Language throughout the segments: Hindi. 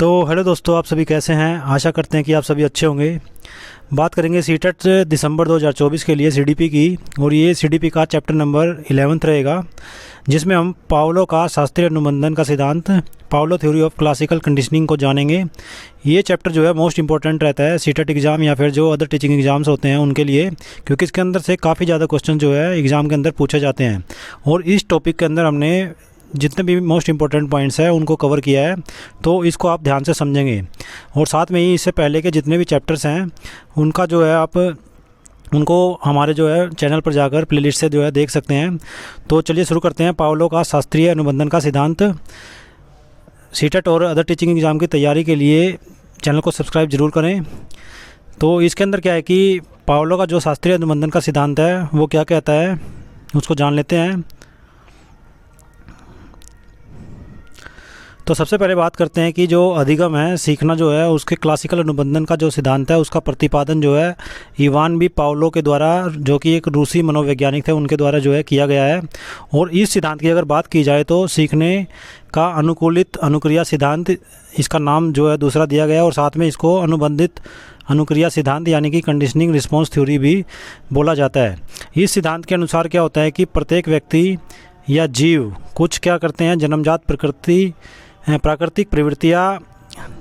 तो हेलो दोस्तों, आप सभी कैसे हैं। आशा करते हैं कि आप सभी अच्छे होंगे। बात करेंगे सीटेट दिसंबर 2024 के लिए सीडीपी की, और ये सीडीपी का चैप्टर नंबर 11 रहेगा, जिसमें हम पावलो का शास्त्रीय अनुबंधन का सिद्धांत, Pavlov theory of classical conditioning को जानेंगे। ये चैप्टर जो है मोस्ट इंपॉर्टेंट रहता है सीटेट एग्ज़ाम या फिर जो अदर टीचिंग एग्ज़ाम्स होते हैं उनके लिए, क्योंकि इसके अंदर से काफ़ी ज़्यादा क्वेश्चन जो है एग्ज़ाम के अंदर पूछे जाते हैं। और इस टॉपिक के अंदर हमने जितने भी मोस्ट इंपॉर्टेंट पॉइंट्स हैं उनको कवर किया है, तो इसको आप ध्यान से समझेंगे। और साथ में ही इससे पहले के जितने भी चैप्टर्स हैं उनका जो है आप उनको हमारे जो है चैनल पर जाकर प्लेलिस्ट से जो है देख सकते हैं। तो चलिए शुरू करते हैं। पावलो का शास्त्रीय अनुबंधन का सिद्धांत। सीटेट और अदर टीचिंग एग्ज़ाम की तैयारी के लिए चैनल को सब्सक्राइब ज़रूर करें। तो इसके अंदर क्या है कि पावलो का जो शास्त्रीय अनुबंधन का सिद्धांत है वो क्या कहता है, उसको जान लेते हैं। तो सबसे पहले बात करते हैं कि जो अधिगम है, सीखना जो है, उसके क्लासिकल अनुबंधन का जो सिद्धांत है उसका प्रतिपादन जो है इवान बी पावलो के द्वारा, जो कि एक रूसी मनोवैज्ञानिक थे, उनके द्वारा जो है किया गया है। और इस सिद्धांत की अगर बात की जाए तो सीखने का अनुकूलित अनुक्रिया सिद्धांत, इसका नाम जो है दूसरा दिया गया है, और साथ में इसको अनुबंधित अनुक्रिया सिद्धांत यानी कि कंडीशनिंग रिस्पॉन्स थ्योरी भी बोला जाता है। इस सिद्धांत के अनुसार क्या होता है कि प्रत्येक व्यक्ति या जीव कुछ क्या करते हैं, जन्मजात प्राकृतिक प्रवृत्तियाँ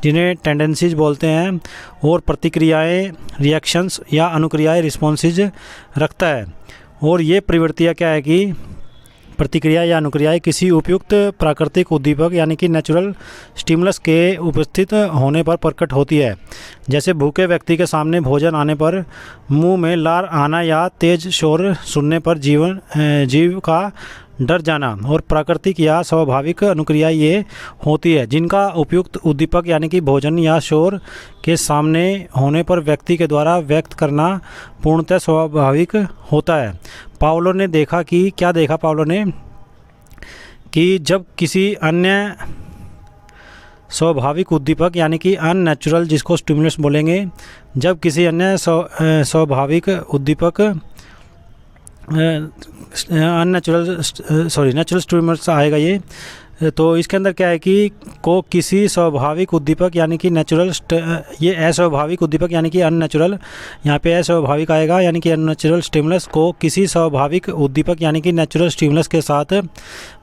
जिन्हें टेंडेंसीज बोलते हैं, और प्रतिक्रियाएं रिएक्शंस या अनुक्रियाएं रिस्पॉन्सेज रखता है। और ये प्रवृत्तियाँ क्या है कि प्रतिक्रिया या अनुक्रियाएं किसी उपयुक्त प्राकृतिक उद्दीपक यानी कि नेचुरल स्टिमुलस के उपस्थित होने पर प्रकट होती है। जैसे भूखे व्यक्ति के सामने भोजन आने पर मुंह में लार आना या तेज शोर सुनने पर जीव का डर जाना, और प्राकृतिक या स्वाभाविक अनुक्रिया ये होती है जिनका उपयुक्त उद्दीपक यानी कि भोजन या शोर के सामने होने पर व्यक्ति के द्वारा व्यक्त करना पूर्णतः स्वाभाविक होता है। पावलो ने देखा कि पावलो ने कि जब किसी अन्य स्वाभाविक उद्दीपक यानी कि अननेचुरल, जिसको स्टिमुलस बोलेंगे, जब किसी अन्य स्वाभाविक उद्दीपक नेचुरल स्टिमुलस आएगा ये, तो इसके अंदर क्या है कि को किसी स्वाभाविक उद्दीपक यानी कि ये अस्वाभाविक उद्दीपक यानी कि अननेचुरल, यहाँ पे अस्वाभाविक आएगा यानी कि अननेचुरल स्टिमुलस को किसी स्वाभाविक उद्दीपक यानी कि नेचुरल स्टिमुलस के साथ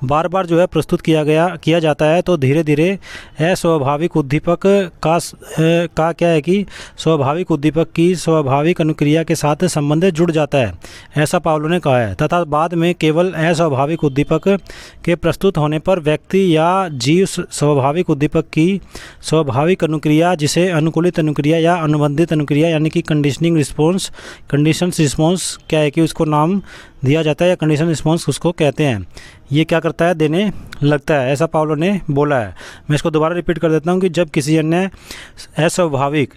बार बार जो है प्रस्तुत किया जाता है, तो धीरे धीरे अस्वाभाविक उद्दीपक का क्या है कि स्वाभाविक उद्दीपक की स्वाभाविक अनुक्रिया के साथ संबंध जुड़ जाता है, ऐसा पावलो ने कहा है। तथा बाद में केवल अस्वाभाविक उद्दीपक के प्रस्तुत होने पर व्यक्ति या जीव स्वाभाविक उद्दीपक की स्वाभाविक अनुक्रिया, जिसे अनुकूलित अनुक्रिया या अनुबंधित अनुक्रिया यानी कि कंडीशनिंग रिस्पॉन्स, कंडीशंस रिस्पॉन्स क्या है कि उसको नाम दिया जाता है, या कंडीशन रिस्पॉन्स उसको कहते हैं, ये क्या करता है, देने लगता है, ऐसा पावलो ने बोला है। मैं इसको दोबारा रिपीट कर देता हूँ कि जब किसी अन्य अस्वाभाविक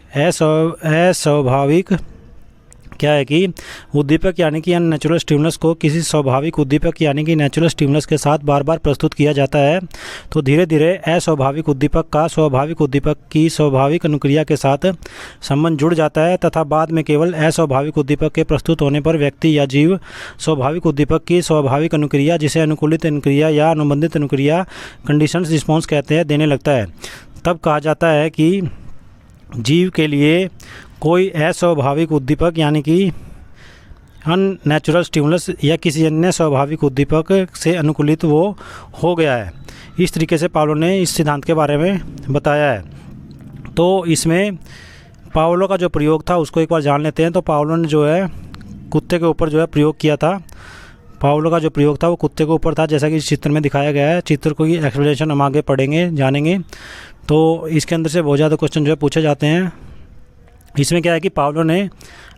क्या है कि उद्दीपक यानी कि अननेचुरल स्टिमुलस को किसी स्वाभाविक उद्दीपक यानी कि नेचुरल स्टिमुलस के साथ बार बार प्रस्तुत किया जाता है, तो धीरे धीरे अस्वाभाविक उद्दीपक का स्वाभाविक उद्दीपक की स्वाभाविक अनुक्रिया के साथ संबंध जुड़ जाता है, तथा बाद में केवल अस्वाभाविक उद्दीपक के प्रस्तुत होने पर व्यक्ति या जीव स्वाभाविक उद्दीपक की स्वाभाविक अनुक्रिया, जिसे अनुकूलित अनुक्रिया या अनुबंधित अनुक्रिया कंडीशंस रिस्पॉन्स कहते हैं, देने लगता है। तब कहा जाता है कि जीव के लिए कोई अस्वाभाविक उद्दीपक यानी कि अननेचुरल स्टिमुलस या किसी अन्य स्वाभाविक उद्दीपक से अनुकूलित वो हो गया है। इस तरीके से पावलो ने इस सिद्धांत के बारे में बताया है। तो इसमें पावलो का जो प्रयोग था उसको एक बार जान लेते हैं। तो पावलो ने जो है कुत्ते के ऊपर जो है प्रयोग किया था। पावलो का जो प्रयोग था वो कुत्ते के ऊपर था, जैसा कि इस चित्र में दिखाया गया है। चित्र को एक्सप्लेनेशन हम आगे पढ़ेंगे, जानेंगे। तो इसके अंदर से बहुत ज़्यादा क्वेश्चन जो है पूछे जाते हैं। इसमें क्या है कि पावलो ने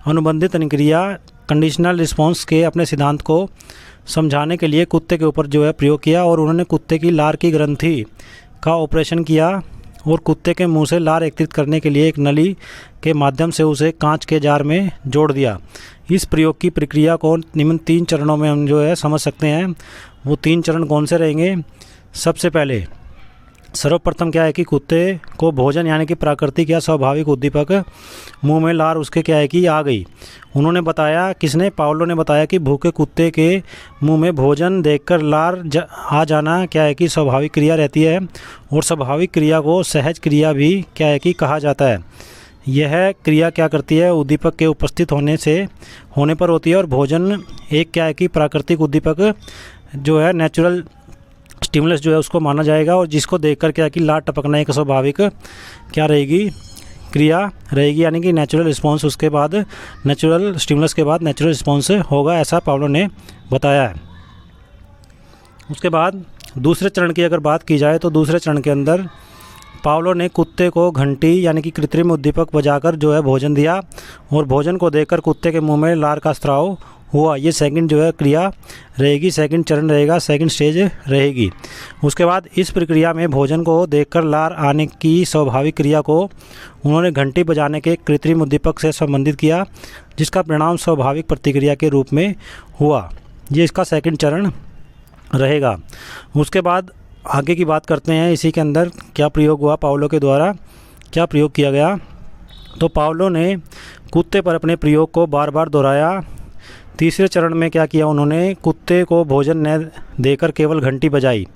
अनुबंधित अनुक्रिया कंडीशनल रिस्पॉन्स के अपने सिद्धांत को समझाने के लिए कुत्ते के ऊपर जो है प्रयोग किया, और उन्होंने कुत्ते की लार की ग्रंथि का ऑपरेशन किया, और कुत्ते के मुंह से लार एकत्रित करने के लिए एक नली के माध्यम से उसे कांच के जार में जोड़ दिया। इस प्रयोग की प्रक्रिया को निम्न 3 चरणों में हम जो है समझ सकते हैं। वो 3 चरण कौन से रहेंगे? सबसे पहले सर्वप्रथम क्या है कि कुत्ते को भोजन यानी कि प्राकृतिक या स्वाभाविक उद्दीपक मुंह में लार उसके क्या है कि आ गई। उन्होंने बताया, किसने, पावलो ने बताया कि भूखे कुत्ते के मुंह में भोजन देखकर लार आ जाना क्या है कि स्वाभाविक क्रिया रहती है और स्वाभाविक क्रिया को सहज क्रिया भी क्या है कि कहा जाता है। यह क्रिया क्या करती है, उद्दीपक के उपस्थित होने पर होती है और भोजन एक क्या है कि प्राकृतिक उद्दीपक जो है नेचुरल स्टिमुलस जो है उसको माना जाएगा और जिसको देखकर क्या है कि लार टपकना एक स्वाभाविक क्या रहेगी, क्रिया रहेगी, यानी कि नेचुरल रिस्पॉन्स उसके बाद नेचुरल स्टिमुलस के बाद नेचुरल रिस्पॉन्स होगा, ऐसा पावलो ने बताया है। उसके बाद दूसरे चरण की अगर बात की जाए तो दूसरे चरण के अंदर पावलो ने कुत्ते को घंटी यानी कि कृत्रिम उद्दीपक बजाकर जो है भोजन दिया और भोजन को देखकर कुत्ते के मुंह में लार का स्राव हुआ। ये सेकंड जो है क्रिया रहेगी, सेकंड चरण रहेगा, सेकंड स्टेज रहेगी। उसके बाद इस प्रक्रिया में भोजन को देखकर लार आने की स्वाभाविक क्रिया को उन्होंने घंटी बजाने के कृत्रिम उद्दीपक से संबंधित किया, जिसका परिणाम स्वाभाविक प्रतिक्रिया के रूप में हुआ। ये इसका सेकंड चरण रहेगा। उसके बाद आगे की बात करते हैं, इसी के अंदर क्या प्रयोग हुआ, पावलो के द्वारा क्या प्रयोग किया गया। तो पावलो ने कुत्ते पर अपने प्रयोग को बार बार दोहराया। तीसरे चरण में क्या किया, उन्होंने कुत्ते को भोजन न देकर केवल घंटी बजाई।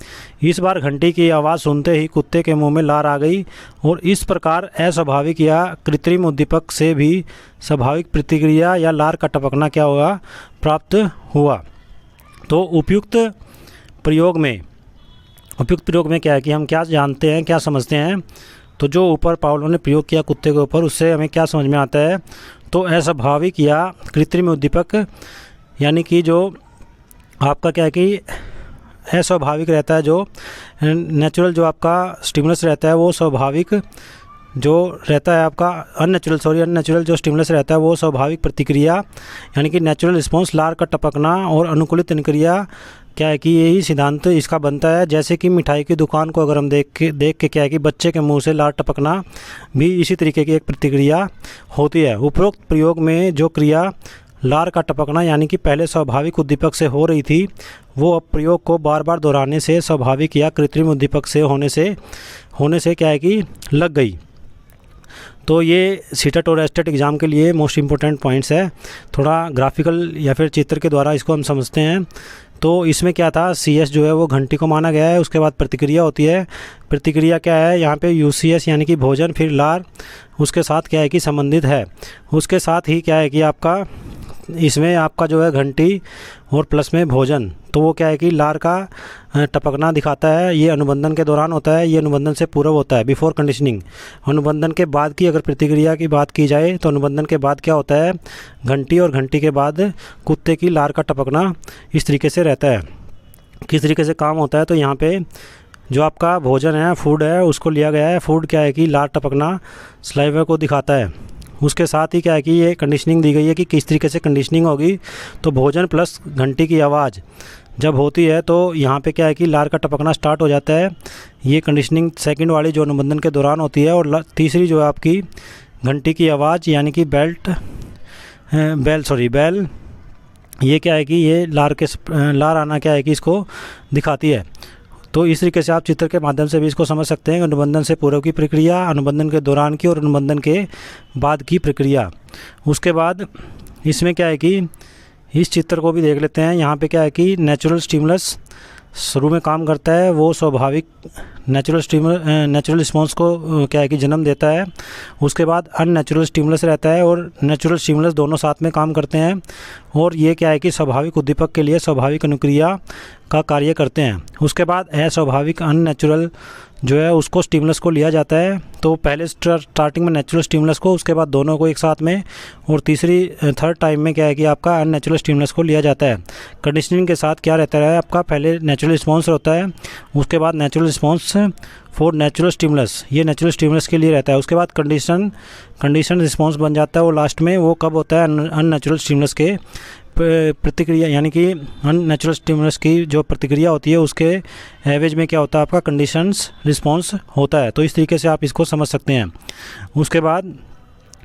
इस बार घंटी की आवाज़ सुनते ही कुत्ते के मुंह में लार आ गई और इस प्रकार अस्वाभाविक या कृत्रिम उद्दीपक से भी स्वाभाविक प्रतिक्रिया या लार का टपकना क्या हुआ, प्राप्त हुआ। तो उपयुक्त प्रयोग में क्या है कि हम क्या जानते हैं, क्या समझते हैं। तो जो ऊपर पावलो ने प्रयोग किया कुत्ते के ऊपर, उससे हमें क्या समझ में आता है, तो अस्वाभाविक या कृत्रिम उद्दीपक यानी कि जो आपका क्या है कि अस्वाभाविक रहता है, जो नेचुरल जो आपका स्टिमुलस रहता है वो स्वाभाविक जो रहता है आपका अननेचुरल जो स्टिमुलस रहता है वो स्वाभाविक प्रतिक्रिया यानी कि नेचुरल रिस्पॉन्स, लार का टपकना और अनुकूलित अनुक्रिया क्या है कि यही सिद्धांत इसका बनता है। जैसे कि मिठाई की दुकान को अगर हम देख के क्या है कि बच्चे के मुंह से लार टपकना भी इसी तरीके की एक प्रतिक्रिया होती है। उपरोक्त प्रयोग में जो क्रिया लार का टपकना यानी कि पहले स्वाभाविक उद्दीपक से हो रही थी, वो अब प्रयोग को बार बार दोहराने से स्वाभाविक या कृत्रिम उद्दीपक से होने से क्या है कि लग गई। तो ये सीटेट और एस्टेट एग्ज़ाम के लिए मोस्ट इम्पोर्टेंट पॉइंट्स है। थोड़ा ग्राफिकल या फिर चित्र के द्वारा इसको हम समझते हैं। तो इसमें क्या था, CS जो है वो घंटी को माना गया है। उसके बाद प्रतिक्रिया होती है। प्रतिक्रिया क्या है, यहाँ पे UCS यानी कि भोजन, फिर लार उसके साथ क्या है कि संबंधित है। उसके साथ ही क्या है कि आपका इसमें आपका जो है घंटी और प्लस में भोजन, तो वो क्या है कि लार का टपकना दिखाता है। ये अनुबंधन के दौरान होता है, ये अनुबंधन से पूर्व होता है, बिफोर कंडीशनिंग। अनुबंधन के बाद की अगर प्रतिक्रिया की बात की जाए तो अनुबंधन के बाद क्या होता है, घंटी, और घंटी के बाद कुत्ते की लार का टपकना इस तरीके से रहता है। किस तरीके से काम होता है, तो यहाँ पे जो आपका भोजन है, फूड है, उसको लिया गया है। फूड क्या है कि लार टपकना स्लाइवा को दिखाता है। उसके साथ ही क्या है कि ये कंडीशनिंग दी गई है कि किस तरीके से कंडीशनिंग होगी। तो भोजन प्लस घंटी की आवाज़ जब होती है तो यहाँ पे क्या है कि लार का टपकना स्टार्ट हो जाता है। ये कंडीशनिंग सेकंड वाली जो अनुबंधन के दौरान होती है। और तीसरी जो है आपकी घंटी की आवाज़ यानी कि बेल, ये क्या है कि ये लार आना क्या है कि इसको दिखाती है। तो इस तरीके से आप चित्र के माध्यम से भी इसको समझ सकते हैं। अनुबंधन से पूर्व की प्रक्रिया, अनुबंधन के दौरान की और अनुबंधन के बाद की प्रक्रिया। उसके बाद इसमें क्या है कि इस चित्र को भी देख लेते हैं। यहाँ पे क्या है कि नेचुरल स्टिमुलस शुरू में काम करता है, वो स्वाभाविक नेचुरल रिस्पॉन्स को क्या है कि जन्म देता है। उसके बाद अननेचुरल स्टिमुलस रहता है और नेचुरल स्टिमुलस दोनों साथ में काम करते हैं और ये क्या है कि स्वाभाविक उद्दीपक के लिए स्वाभाविक अनुक्रिया का कार्य करते हैं। उसके बाद अस्वाभाविक अननेचुरल जो है उसको स्टिमुलस को लिया जाता है। तो पहले स्टार्टिंग में नेचुरल स्टिमुलस को, उसके बाद दोनों को एक साथ में, और थर्ड टाइम में क्या है कि आपका अननेचुरल स्टिमुलस को लिया जाता है। कंडीशनिंग के साथ क्या रहता है आपका, पहले नेचुरल रिस्पॉन्स होता है, उसके बाद natural response for natural stimulus, ये नेचुरल स्टिमुलस के लिए रहता है। उसके बाद कंडीशन रिस्पॉन्स बन जाता है, वो लास्ट में वो कब होता है, अननेचुरल स्टिमुलस के प्रतिक्रिया यानी कि अननेचुरल स्टिमुलस की जो प्रतिक्रिया होती है उसके एवरेज में क्या होता है आपका कंडीशंस रिस्पॉन्स होता है। तो इस तरीके से आप इसको समझ सकते हैं। उसके बाद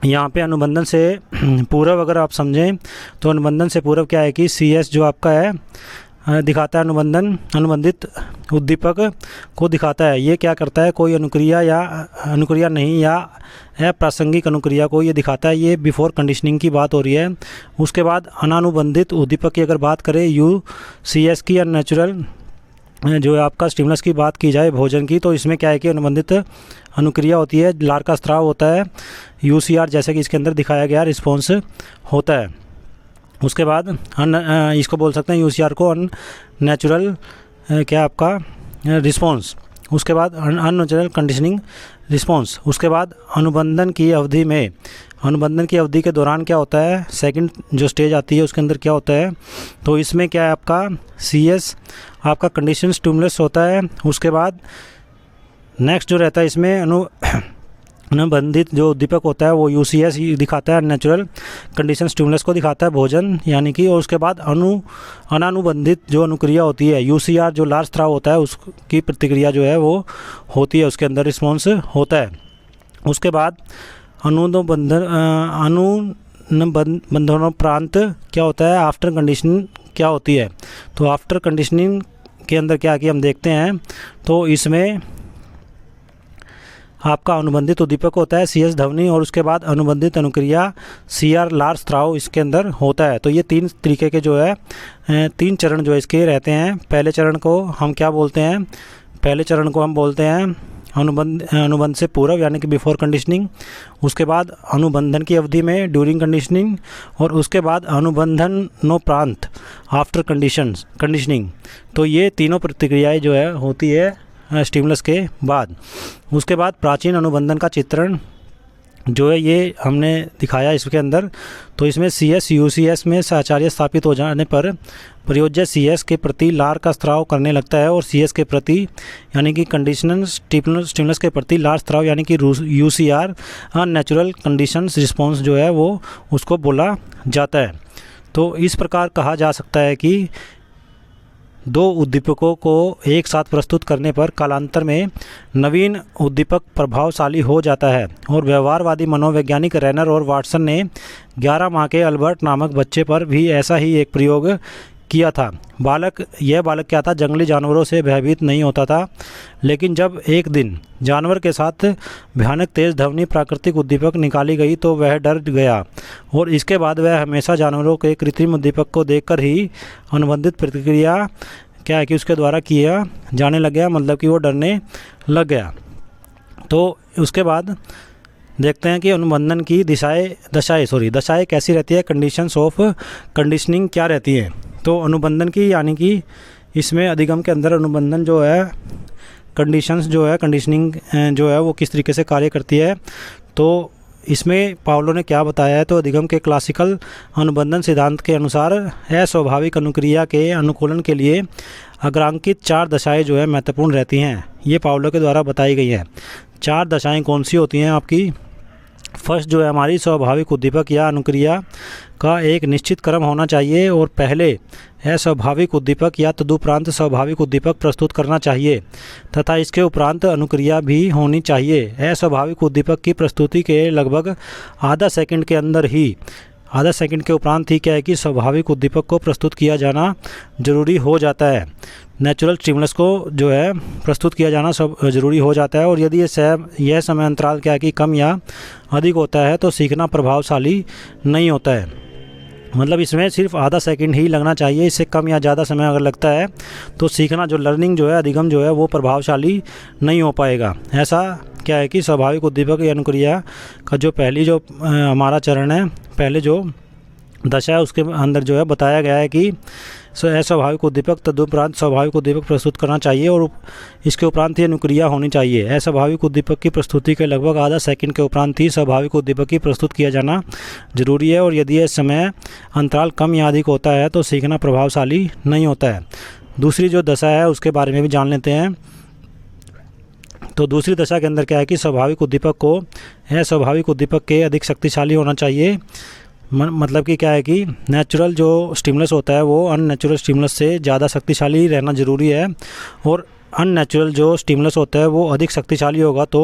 यहाँ पे अनुबंधन से पूर्व अगर आप समझें तो अनुबंधन से पूर्व क्या है कि CS जो आपका है दिखाता है, अनुबंधित उद्दीपक को दिखाता है। ये क्या करता है, कोई अनुक्रिया नहीं या अप्रासंगिक अनुक्रिया को ये दिखाता है। ये बिफोर कंडीशनिंग की बात हो रही है। उसके बाद अनानुबंधित उद्दीपक की अगर बात करें UCS की, अननेचुरल जो है आपका स्टिमुलस की बात की जाए भोजन की, तो इसमें क्या है कि अनुबंधित अनुक्रिया होती है, लार का स्राव होता है, UCR जैसे कि इसके अंदर दिखाया गया रिस्पॉन्स होता है। उसके बाद इसको बोल सकते हैं UCR को अननेचुरल क्या आपका रिस्पॉन्स। उसके बाद अननेचुरल कंडीशनिंग रिस्पॉन्स। उसके बाद अनुबंधन की अवधि के दौरान क्या होता है, सेकंड जो स्टेज आती है उसके अंदर क्या होता है, तो इसमें क्या है आपका CS आपका कंडीशन स्टिमुलस होता है। उसके बाद नेक्स्ट जो रहता है इसमें अनुबंधित जो उद्दीपक होता है वो UCS दिखाता है, नेचुरल कंडीशन स्टिमुलस को दिखाता है भोजन यानी कि। और उसके बाद अनानुबंधित जो अनुक्रिया होती है UCR जो लार स्राव होता है उसकी प्रतिक्रिया जो है वो होती है, उसके अंदर रिस्पॉन्स होता है। उसके बाद अनुबंधनोपरांत क्या होता है, आफ्टर कंडीशनिंग क्या होती है। तो आफ्टर कंडीशनिंग के अंदर क्या कि हम देखते हैं, तो इसमें आपका अनुबंधित उद्दीपक होता है CS ध्वनि, और उसके बाद अनुबंधित अनुक्रिया CR लार स्राव इसके अंदर होता है। तो ये 3 तरीके के जो है 3 चरण जो इसके रहते हैं। पहले चरण को हम क्या बोलते हैं, पहले चरण को हम बोलते हैं अनुबंध से पूर्व यानी कि बिफोर कंडीशनिंग। उसके बाद अनुबंधन की अवधि में ड्यूरिंग कंडीशनिंग, और उसके बाद अनुबंधनोपरांत आफ्टर कंडीशनिंग। तो ये तीनों प्रतिक्रियाएं जो है होती है स्टिमुलस के बाद। उसके बाद प्राचीन अनुबंधन का चित्रण जो है ये हमने दिखाया इसके अंदर। तो इसमें CS UCS में साहचर्य स्थापित हो जाने पर प्रयोज्य CS के प्रति लार का स्राव करने लगता है, और CS के प्रति यानी कि कंडीशनल स्टिमुलस के प्रति लार स्राव यानी कि UCR अननेचुरल कंडीशंस रिस्पॉन्स जो है वो उसको बोला जाता है। तो इस प्रकार कहा जा सकता है कि 2 उद्दीपकों को एक साथ प्रस्तुत करने पर कालांतर में नवीन उद्दीपक प्रभावशाली हो जाता है। और व्यवहारवादी मनोवैज्ञानिक रैनर और वाटसन ने 11 माह के अल्बर्ट नामक बच्चे पर भी ऐसा ही एक प्रयोग किया था। यह बालक क्या था, जंगली जानवरों से भयभीत नहीं होता था, लेकिन जब एक दिन जानवर के साथ भयानक तेज ध्वनि प्राकृतिक उद्दीपक निकाली गई तो वह डर गया, और इसके बाद वह हमेशा जानवरों के कृत्रिम उद्दीपक को देखकर ही अनुबंधित प्रतिक्रिया क्या है कि उसके द्वारा किया जाने लग गया, मतलब कि वो डरने लग गया। तो उसके बाद देखते हैं कि अनुबंधन की दशाएं कैसी रहती है, कंडीशंस ऑफ कंडीशनिंग क्या रहती हैं। तो अनुबंधन की यानी कि इसमें अधिगम के अंदर अनुबंधन जो है कंडीशंस जो है कंडीशनिंग जो है वो किस तरीके से कार्य करती है। तो इसमें पावलो ने क्या बताया है, तो अधिगम के क्लासिकल अनुबंधन सिद्धांत के अनुसार अस्वाभाविक अनुक्रिया के अनुकूलन के लिए अग्रांकित 4 दशाएं जो है महत्वपूर्ण रहती हैं। ये पावलो के द्वारा बताई गई हैं। 4 दशाएं कौन सी होती हैं आपकी, फर्स्ट जो है हमारी स्वाभाविक उद्दीपक या अनुक्रिया का एक निश्चित क्रम होना चाहिए, और पहले अस्वाभाविक उद्दीपक या तदुपरांत स्वाभाविक उद्दीपक प्रस्तुत करना चाहिए तथा इसके उपरांत अनुक्रिया भी होनी चाहिए। अस्वाभाविक उद्दीपक की प्रस्तुति के लगभग आधा सेकंड के उपरांत ही क्या है कि स्वाभाविक उद्दीपक को प्रस्तुत किया जाना जरूरी हो जाता है। नेचुरल स्टिमुलस को जो है प्रस्तुत किया जाना सब जरूरी हो जाता है, और यदि यह समय अंतराल क्या है कि कम या अधिक होता है तो सीखना प्रभावशाली नहीं होता है। मतलब इसमें सिर्फ आधा सेकंड ही लगना चाहिए, इससे कम या ज़्यादा समय अगर लगता है तो सीखना जो लर्निंग जो है अधिगम जो है वो प्रभावशाली नहीं हो पाएगा। ऐसा क्या है कि स्वाभाविक उद्दीपक या अनुक्रिया का जो पहली जो हमारा चरण है, पहले जो दशा है उसके अंदर जो है बताया गया है कि अस्वाभाविक उद्दीपक तदुपरांत स्वाभाविक उद्दीपक प्रस्तुत करना चाहिए, और इसके उपरांत ही अनुक्रिया होनी चाहिए। अस्वाभाविक उद्दीपक की प्रस्तुति के लगभग आधा सेकंड के उपरांत ही स्वाभाविक उद्दीपक की प्रस्तुत किया जाना जरूरी है, और यदि यह समय अंतराल कम या अधिक होता है तो सीखना प्रभावशाली नहीं होता है। दूसरी जो दशा है उसके बारे में भी जान लेते हैं। तो दूसरी दशा के अंदर क्या है कि स्वाभाविक उद्दीपक को अस्वाभाविक उद्दीपक के अधिक शक्तिशाली होना चाहिए। मतलब कि क्या है कि नेचुरल जो स्टिमुलस होता है वो अननेचुरल स्टिमुलस से ज़्यादा शक्तिशाली रहना ज़रूरी है, और अननेचुरल जो स्टिमुलस होता है वो अधिक शक्तिशाली होगा तो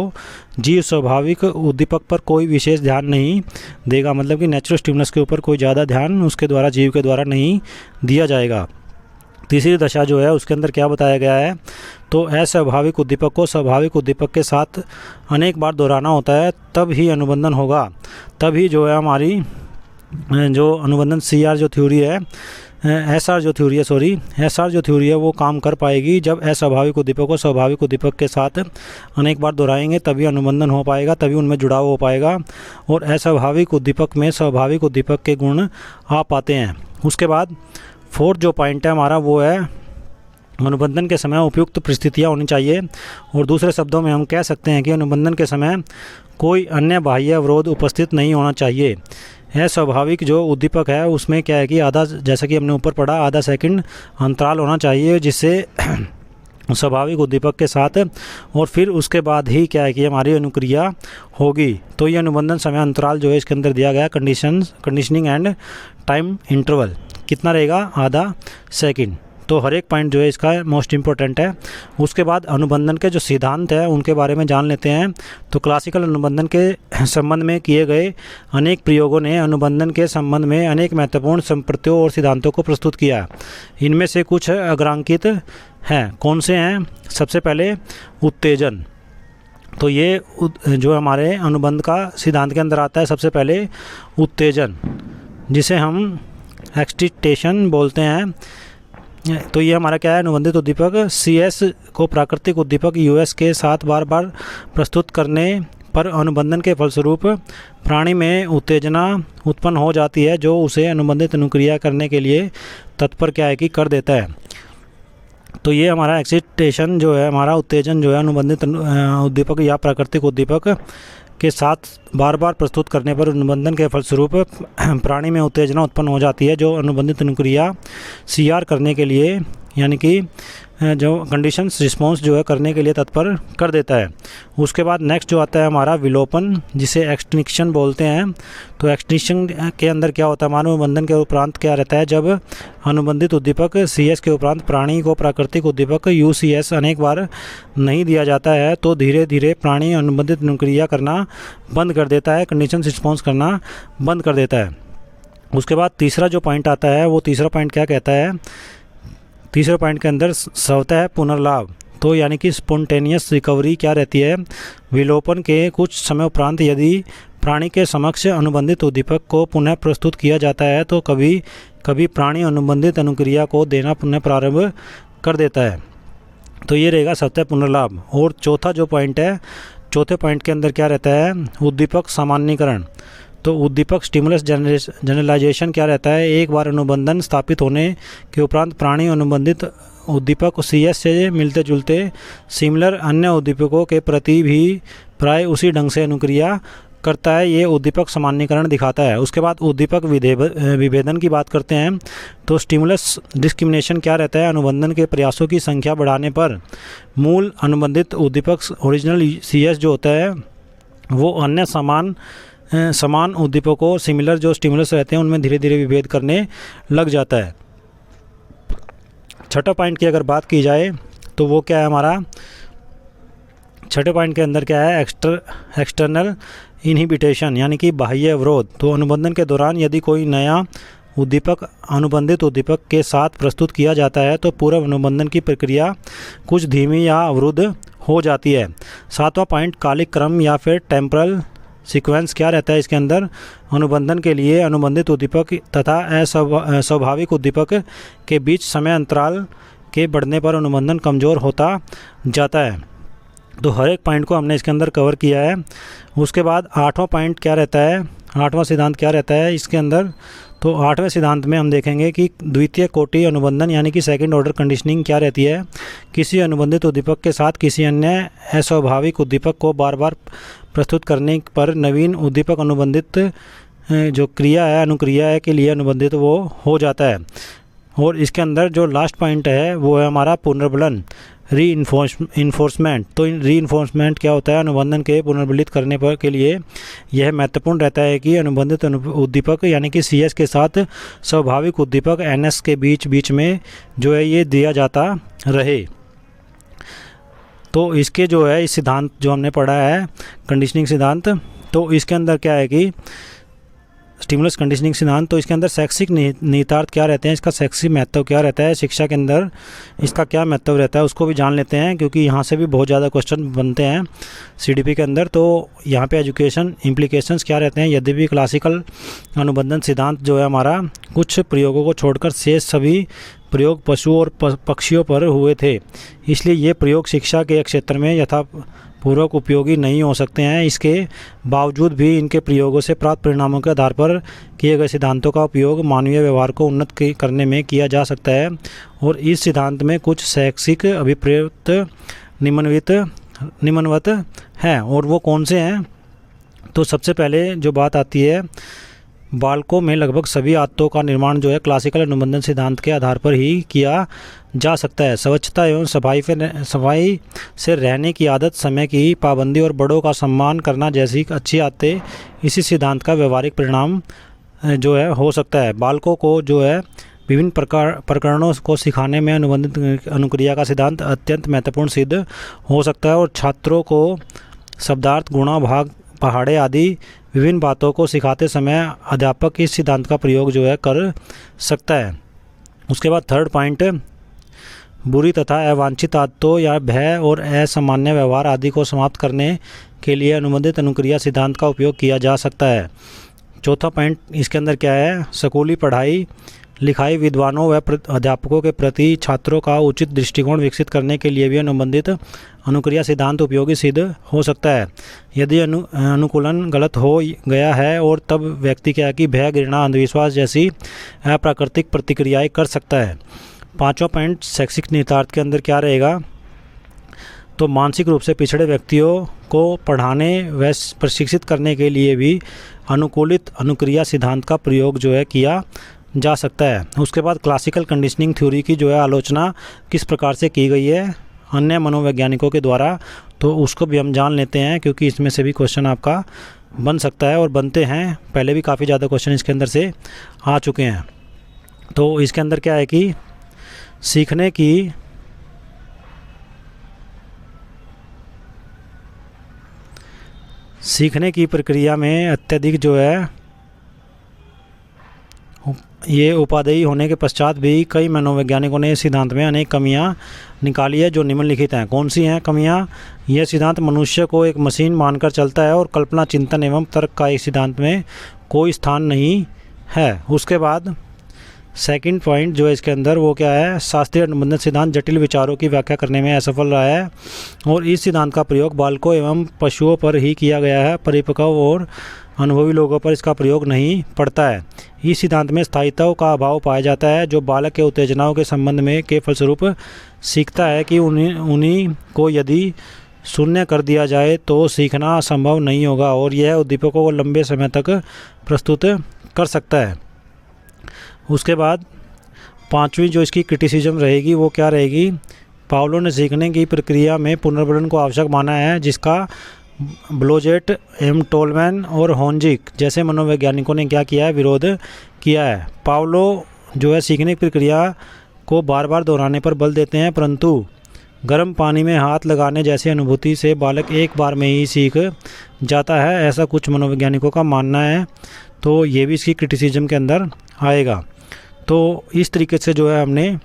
जीव स्वाभाविक उद्दीपक पर कोई विशेष ध्यान नहीं देगा। मतलब कि नेचुरल स्टिमुलस के ऊपर कोई ज़्यादा ध्यान उसके द्वारा जीव के द्वारा नहीं दिया जाएगा। तीसरी दशा जो है उसके अंदर क्या बताया गया है, तो अस्वाभाविक उद्दीपक को स्वाभाविक उद्दीपक के साथ अनेक बार दोहराना होता है, तब ही अनुबंधन होगा। तभी जो है हमारी जो अनुबंधन एसआर जो थ्योरी है वो काम कर पाएगी। जब अस्वाभाविक उद्दीपक को स्वाभाविक उद्दीपक के साथ अनेक बार दोहराएंगे तभी अनुबंधन हो पाएगा, तभी उनमें जुड़ाव हो पाएगा और अस्वाभाविक उद्दीपक में स्वाभाविक उद्दीपक के गुण आ पाते हैं। उसके बाद फोर्थ जो पॉइंट है हमारा वो है अनुबंधन के समय उपयुक्त परिस्थितियाँ होनी चाहिए। और दूसरे शब्दों में हम कह सकते हैं कि अनुबंधन के समय कोई अन्य बाह्य अवरोध उपस्थित नहीं होना चाहिए। अस्वाभाविक जो उद्दीपक है उसमें क्या है कि आधा, जैसा कि हमने ऊपर पढ़ा, आधा सेकंड अंतराल होना चाहिए जिससे स्वाभाविक उद्दीपक के साथ और फिर उसके बाद ही क्या है कि हमारी अनुक्रिया होगी। तो ये अनुबंधन समय अंतराल जो है इसके अंदर दिया गया कंडीशनिंग एंड टाइम इंटरवल कितना रहेगा, आधा सेकंड। तो हर एक पॉइंट जो है इसका मोस्ट इम्पोर्टेंट है। उसके बाद अनुबंधन के जो सिद्धांत हैं उनके बारे में जान लेते हैं। तो क्लासिकल अनुबंधन के संबंध में किए गए अनेक प्रयोगों ने अनुबंधन के संबंध में अनेक महत्वपूर्ण संप्रत्यों और सिद्धांतों को प्रस्तुत किया। इनमें से कुछ अग्रांकित हैं। कौन से हैं? सबसे पहले उत्तेजन। तो ये जो हमारे अनुबंध का सिद्धांत के अंदर आता है, सबसे पहले उत्तेजन जिसे हम एक्सटिटेशन बोलते हैं। तो ये हमारा क्या है, अनुबंधित उद्दीपक CS को प्राकृतिक उद्दीपक US के साथ बार बार प्रस्तुत करने पर अनुबंधन के फलस्वरूप प्राणी में उत्तेजना उत्पन्न हो जाती है जो उसे अनुबंधित अनुक्रिया करने के लिए तत्पर क्या है कि कर देता है। तो ये हमारा एक्साइटेशन जो है, हमारा उत्तेजन जो है अनुबंधित उद्दीपक या प्राकृतिक उद्दीपक के साथ बार बार प्रस्तुत करने पर अनुबंधन के फलस्वरूप प्राणी में उत्तेजना उत्पन्न हो जाती है जो अनुबंधित अनुक्रिया CR करने के लिए यानी कि जो कंडीशंस रिस्पॉन्स जो है करने के लिए तत्पर कर देता है। उसके बाद नेक्स्ट जो आता है हमारा विलोपन जिसे एक्सटिंक्शन बोलते हैं। तो एक्सटिंक्शन के अंदर क्या होता है, हमारे अनुबंधन के उपरांत क्या रहता है, जब अनुबंधित उद्दीपक CS के उपरांत प्राणी को प्राकृतिक उद्दीपक UCS अनेक बार नहीं दिया जाता है तो धीरे धीरे प्राणी अनुबंधित अनुक्रिया करना बंद कर देता है, कंडीशन रिस्पॉन्स करना बंद कर देता है। उसके बाद तीसरा जो पॉइंट आता है वो तीसरा पॉइंट क्या कहता है, तीसरे पॉइंट के अंदर स्वतः पुनर्लाभ। तो यानी कि स्पॉन्टेनियस रिकवरी क्या रहती है, विलोपन के कुछ समय उपरांत यदि प्राणी के समक्ष अनुबंधित उद्दीपक को पुनः प्रस्तुत किया जाता है तो कभी कभी प्राणी अनुबंधित अनुक्रिया को देना पुनः प्रारंभ कर देता है। तो ये रहेगा स्वतः पुनर्लाभ। और चौथा जो पॉइंट है, चौथे पॉइंट के अंदर क्या रहता है, उद्दीपक सामान्यीकरण। तो उद्दीपक स्टिमुलस जनरलाइजेशन क्या रहता है, एक बार अनुबंधन स्थापित होने के उपरांत प्राणी अनुबंधित उद्दीपक CS से मिलते जुलते सिमिलर अन्य उद्दीपकों के प्रति भी प्राय उसी ढंग से अनुक्रिया करता है। ये उद्दीपक सामान्यीकरण दिखाता है। उसके बाद उद्दीपक विभेदन की बात करते हैं। तो स्टिमुलस डिस्क्रिमिनेशन क्या रहता है, अनुबंधन के प्रयासों की संख्या बढ़ाने पर मूल अनुबंधित उद्दीपक ओरिजिनल CS जो होता है वो अन्य समान उद्दीपकों सिमिलर जो स्टिमुलस रहते हैं उनमें धीरे धीरे विभेद करने लग जाता है। छठा पॉइंट की अगर बात की जाए तो वो क्या है हमारा, छठे पॉइंट के अंदर क्या है, एक्सटर्नल इनहिबिटेशन यानी कि बाह्य अवरोध। तो अनुबंधन के दौरान यदि कोई नया उद्दीपक अनुबंधित उद्दीपक के साथ प्रस्तुत किया जाता है तो पूर्व अनुबंधन की प्रक्रिया कुछ धीमी या अवरुद्ध हो जाती है। सातवां पॉइंट कालिक क्रम या फिर टेम्परल सीक्वेंस क्या रहता है इसके अंदर, अनुबंधन के लिए अनुबंधित उद्दीपक तथा अस्वाभाविक उद्दीपक के बीच समय अंतराल के बढ़ने पर अनुबंधन कमज़ोर होता जाता है। तो हर एक पॉइंट को हमने इसके अंदर कवर किया है। उसके बाद आठवां पॉइंट क्या रहता है, आठवां सिद्धांत क्या रहता है इसके अंदर, तो आठवें सिद्धांत में हम देखेंगे कि द्वितीय कोटि अनुबंधन यानी कि सेकंड ऑर्डर कंडीशनिंग क्या रहती है, किसी अनुबंधित उद्दीपक के साथ किसी अन्य अस्वाभाविक उद्दीपक को बार बार प्रस्तुत करने पर नवीन उद्दीपक अनुबंधित जो क्रिया है अनुक्रिया है के लिए अनुबंधित वो हो जाता है। और इसके अंदर जो लास्ट पॉइंट है वो है हमारा पुनर्बलन रीइंफोर्समेंट। तो रीइंफोर्समेंट क्या होता है, अनुबंधन के पुनर्बलित करने पर के लिए यह महत्वपूर्ण रहता है कि अनुबंधित उद्दीपक यानी कि CS के साथ स्वाभाविक उद्दीपक NS के बीच में जो है ये दिया जाता रहे। तो इसके जो है इस सिद्धांत जो हमने पढ़ा है कंडीशनिंग सिद्धांत, तो इसके अंदर क्या है कि स्टिमुलस कंडीशनिंग सिद्धांत। तो इसके अंदर शैक्षिक निहितार्थ क्या रहते हैं, इसका शैक्षिक महत्व क्या रहता है, शिक्षा के अंदर इसका क्या महत्व रहता है, उसको भी जान लेते हैं, क्योंकि यहाँ से भी बहुत ज़्यादा क्वेश्चन बनते हैं CDP के अंदर। तो यहाँ पे एजुकेशन इम्प्लीकेशंस क्या रहते हैं। यद्यपि क्लासिकल अनुबंधन सिद्धांत जो है हमारा कुछ प्रयोगों को छोड़कर शेष सभी प्रयोग पशुओं और पक्षियों पर हुए थे, इसलिए ये प्रयोग शिक्षा के क्षेत्र में यथापूर्वक उपयोगी नहीं हो सकते हैं। इसके बावजूद भी इनके प्रयोगों से प्राप्त परिणामों के आधार पर किए गए सिद्धांतों का उपयोग मानवीय व्यवहार को उन्नत करने में किया जा सकता है, और इस सिद्धांत में कुछ शैक्षिक अभिप्रेत निम्नवत हैं, और वो कौन से हैं। तो सबसे पहले जो बात आती है, बालकों में लगभग सभी आदतों का निर्माण जो है क्लासिकल अनुबंधन सिद्धांत के आधार पर ही किया जा सकता है। स्वच्छता एवं सफाई से रहने की आदत, समय की पाबंदी और बड़ों का सम्मान करना जैसी अच्छी आदतें इसी सिद्धांत का व्यवहारिक परिणाम जो है हो सकता है। बालकों को जो है विभिन्न प्रकरणों को सिखाने में अनुबंधित अनुक्रिया का सिद्धांत अत्यंत महत्वपूर्ण सिद्ध हो सकता है, और छात्रों को शब्दार्थ, गुणा, भाग, पहाड़े आदि विभिन्न बातों को सिखाते समय अध्यापक इस सिद्धांत का प्रयोग जो है कर सकता है। उसके बाद थर्ड पॉइंट, बुरी तथा अवांछित आदतों या भय और असामान्य व्यवहार आदि को समाप्त करने के लिए अनुबंधित अनुक्रिया सिद्धांत का उपयोग किया जा सकता है। चौथा पॉइंट इसके अंदर क्या है, स्कूली पढ़ाई लिखाई विद्वानों व अध्यापकों के प्रति छात्रों का उचित दृष्टिकोण विकसित करने के लिए भी अनुबंधित अनुक्रिया सिद्धांत उपयोगी सिद्ध हो सकता है। यदि अनुकूलन गलत हो गया है और तब व्यक्ति क्या है कि भय, घृणा, अंधविश्वास जैसी अप्राकृतिक प्रतिक्रियाएं कर सकता है। पांचवा पॉइंट शैक्षिक निहितार्थ के अंदर क्या रहेगा, तो मानसिक रूप से पिछड़े व्यक्तियों को पढ़ाने व प्रशिक्षित करने के लिए भी अनुकूलित अनुक्रिया सिद्धांत का प्रयोग जो है किया जा सकता है। उसके बाद क्लासिकल कंडीशनिंग थ्योरी की जो है आलोचना किस प्रकार से की गई है अन्य मनोवैज्ञानिकों के द्वारा, तो उसको भी हम जान लेते हैं, क्योंकि इसमें से भी क्वेश्चन आपका बन सकता है और बनते हैं। पहले भी काफ़ी ज़्यादा क्वेश्चन इसके अंदर से आ चुके हैं। तो इसके अंदर क्या है कि सीखने की प्रक्रिया में अत्यधिक जो है ये उपादेय होने के पश्चात भी कई मनोवैज्ञानिकों ने इस सिद्धांत में अनेक कमियां निकाली है, जो निम्नलिखित हैं। कौन सी हैं कमियां? यह सिद्धांत मनुष्य को एक मशीन मानकर चलता है और कल्पना, चिंतन एवं तर्क का इस सिद्धांत में कोई स्थान नहीं है। उसके बाद सेकंड पॉइंट जो है इसके अंदर वो क्या है, शास्त्रीय अनुबंधन सिद्धांत जटिल विचारों की व्याख्या करने में असफल रहा है, और इस सिद्धांत का प्रयोग बालकों एवं पशुओं पर ही किया गया है। परिपक्व और अनुभवी लोगों पर इसका प्रयोग नहीं पड़ता है। इस सिद्धांत में स्थायित्व का अभाव पाया जाता है, जो बालक के उत्तेजनाओं के संबंध में के फलस्वरूप सीखता है कि उन्हीं को यदि शून्य कर दिया जाए तो सीखना संभव नहीं होगा, और यह उद्दीपकों को लंबे समय तक प्रस्तुत कर सकता है। उसके बाद पांचवी जो इसकी क्रिटिसिज्म रहेगी वो क्या रहेगी, पावलो ने सीखने की प्रक्रिया में पुनर्वर्णन को आवश्यक माना है, जिसका ब्लोजेट, एम टोलमैन और होंजिक जैसे मनोवैज्ञानिकों ने क्या किया है, विरोध किया है। पावलो जो है सीखने की प्रक्रिया को बार बार दोहराने पर बल देते हैं, परंतु गर्म पानी में हाथ लगाने जैसी अनुभूति से बालक एक बार में ही सीख जाता है, ऐसा कुछ मनोवैज्ञानिकों का मानना है। तो ये भी इसकी क्रिटिसिज्म के अंदर आएगा। तो इस तरीके से जो है हमने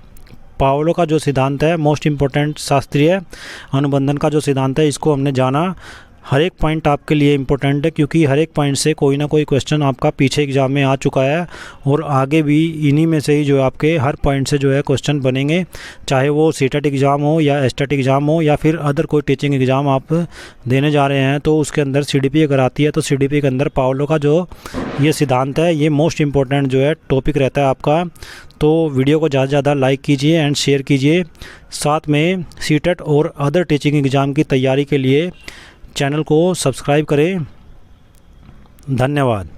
पावलो का जो सिद्धांत है, मोस्ट इम्पोर्टेंट शास्त्रीय अनुबंधन का जो सिद्धांत है, इसको हमने जाना। हर एक पॉइंट आपके लिए इम्पोर्टेंट है, क्योंकि हर एक पॉइंट से कोई ना कोई क्वेश्चन आपका पीछे एग्जाम में आ चुका है, और आगे भी इन्हीं में से ही जो आपके हर पॉइंट से जो है क्वेश्चन बनेंगे, चाहे वो सीटेट एग्ज़ाम हो या एस्टेट एग्ज़ाम हो या फिर अदर कोई टीचिंग एग्ज़ाम आप देने जा रहे हैं। तो उसके अंदर CDP अगर आती है तो CDP के अंदर पावलो का जो ये सिद्धांत है, ये मोस्ट इम्पोर्टेंट जो है टॉपिक रहता है आपका। तो वीडियो को ज़्यादा से ज़्यादा लाइक कीजिए एंड शेयर कीजिए। साथ में सीटेट और अदर टीचिंग एग्ज़ाम की तैयारी के लिए चैनल को सब्सक्राइब करें। धन्यवाद।